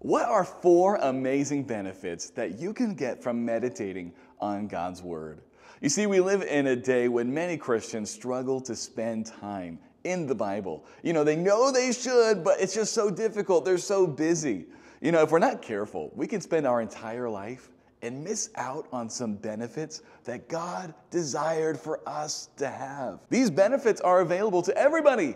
What are 4 amazing benefits that you can get from meditating on God's Word? You see, we live in a day when many Christians struggle to spend time in the Bible. They know they should, but it's just so difficult. They're so busy. If we're not careful, we can spend our entire life and miss out on some benefits that God desired for us to have. These benefits are available to everybody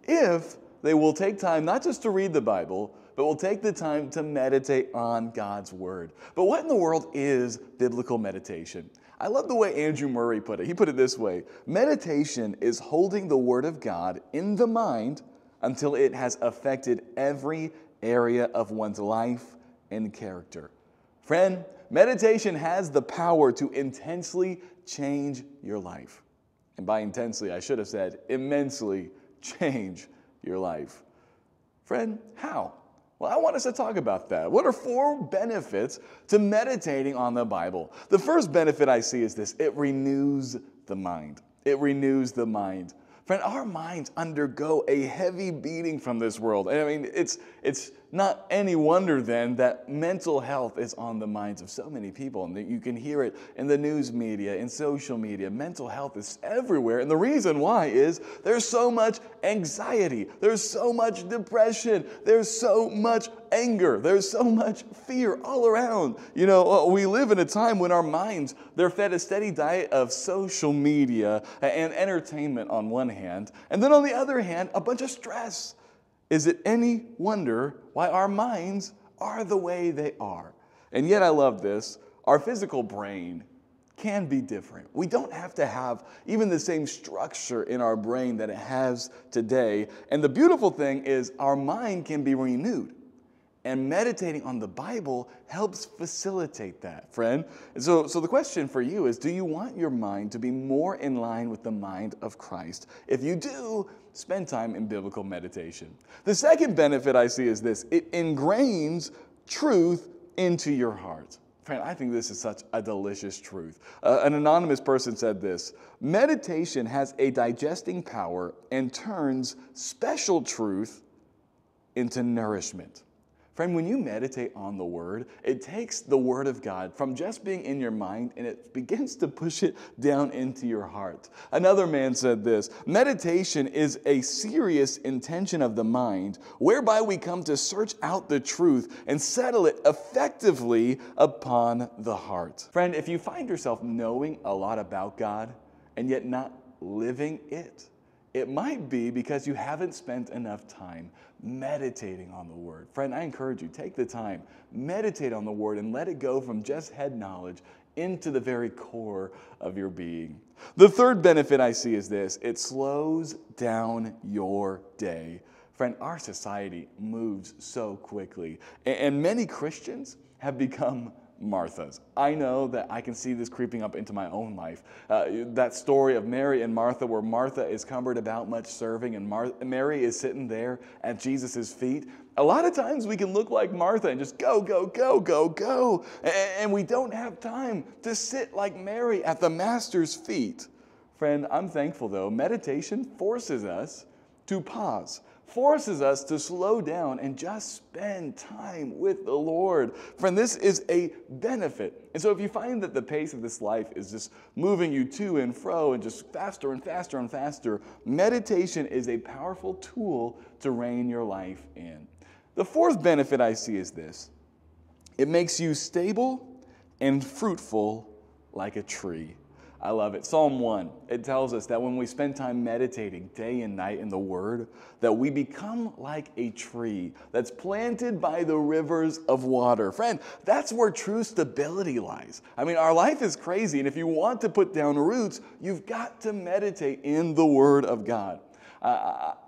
if they will take time not just to read the Bible, but will take the time to meditate on God's Word. But what in the world is biblical meditation? I love the way Andrew Murray put it. He put it this way: meditation is holding the Word of God in the mind until it has affected every area of one's life and character. Friend, meditation has the power to intensely change your life. And by intensely, I should have said immensely change your life. Friend, how? Well, I want us to talk about that. What are 4 benefits to meditating on the Bible? The first benefit I see is this: it renews the mind. It renews the mind. Friend, our minds undergo a heavy beating from this world. And I mean, it's not any wonder then that mental health is on the minds of so many people. And you can hear it in the news media, in social media. Mental health is everywhere. And the reason why is there's so much anxiety. There's so much depression. There's so much anger. There's so much fear all around. We live in a time when our minds, they're fed a steady diet of social media and entertainment on one hand, and then on the other hand, a bunch of stress. Is it any wonder why our minds are the way they are? And yet, I love this. Our physical brain can be different. We don't have to have even the same structure in our brain that it has today. And the beautiful thing is our mind can be renewed. And meditating on the Bible helps facilitate that, friend. And so the question for you is, do you want your mind to be more in line with the mind of Christ? If you do, spend time in biblical meditation. The second benefit I see is this: it ingrains truth into your heart. Friend, I think this is such a delicious truth. An anonymous person said this: meditation has a digesting power and turns special truth into nourishment. Friend, when you meditate on the Word, it takes the Word of God from just being in your mind and it begins to push it down into your heart. Another man said this: meditation is a serious intention of the mind whereby we come to search out the truth and settle it effectively upon the heart. Friend, if you find yourself knowing a lot about God and yet not living it, it might be because you haven't spent enough time meditating on the Word. Friend, I encourage you, take the time, meditate on the Word, and let it go from just head knowledge into the very core of your being. The third benefit I see is this: it slows down your day. Friend, our society moves so quickly, and many Christians have become Marthas. I know that I can see this creeping up into my own life. That story of Mary and Martha, where Martha is cumbered about much serving and Mary is sitting there at Jesus' feet. A lot of times we can look like Martha and just go, go, go, go, go. And we don't have time to sit like Mary at the Master's feet. Friend, I'm thankful though. Meditation forces us to pause, forces us to slow down and just spend time with the Lord. Friend, this is a benefit. And so if you find that the pace of this life is just moving you to and fro and just faster and faster and faster, meditation is a powerful tool to rein your life in. The fourth benefit I see is this: it makes you stable and fruitful like a tree. I love it. Psalm 1, it tells us that when we spend time meditating day and night in the Word, that we become like a tree that's planted by the rivers of water. Friend, that's where true stability lies. I mean, our life is crazy, and if you want to put down roots, you've got to meditate in the Word of God.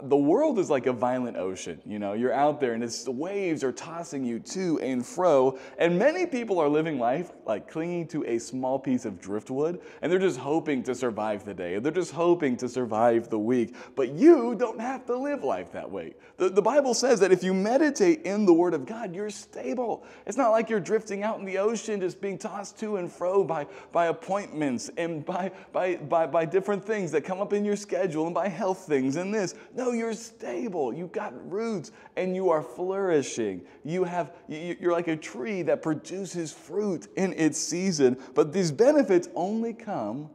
The world is like a violent ocean. You're out there and the waves are tossing you to and fro. And many people are living life like clinging to a small piece of driftwood, and they're just hoping to survive the day. They're just hoping to survive the week. But you don't have to live life that way. The Bible says that if you meditate in the Word of God, you're stable. It's not like you're drifting out in the ocean, just being tossed to and fro by appointments and by different things that come up in your schedule and by health things in this. No, you're stable. You've got roots and you are flourishing. You're like a tree that produces fruit in its season. But these benefits only come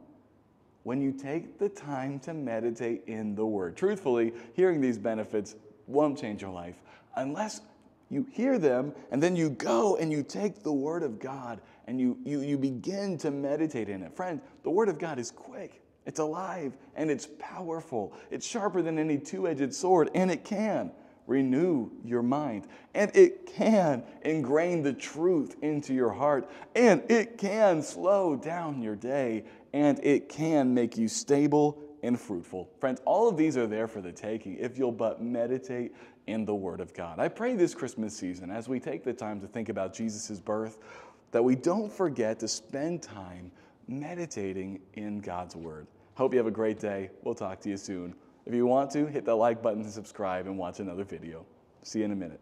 when you take the time to meditate in the Word. Truthfully, hearing these benefits won't change your life unless you hear them and then you go and you take the Word of God and you begin to meditate in it. Friend, the Word of God is quick, it's alive, and it's powerful. It's sharper than any two-edged sword, and it can renew your mind, and it can ingrain the truth into your heart, and it can slow down your day, and it can make you stable and fruitful. Friends, all of these are there for the taking if you'll but meditate in the Word of God. I pray this Christmas season, as we take the time to think about Jesus' birth, that we don't forget to spend time meditating in God's Word. Hope you have a great day. We'll talk to you soon. If you want to, hit that like button to subscribe and watch another video. See you in a minute.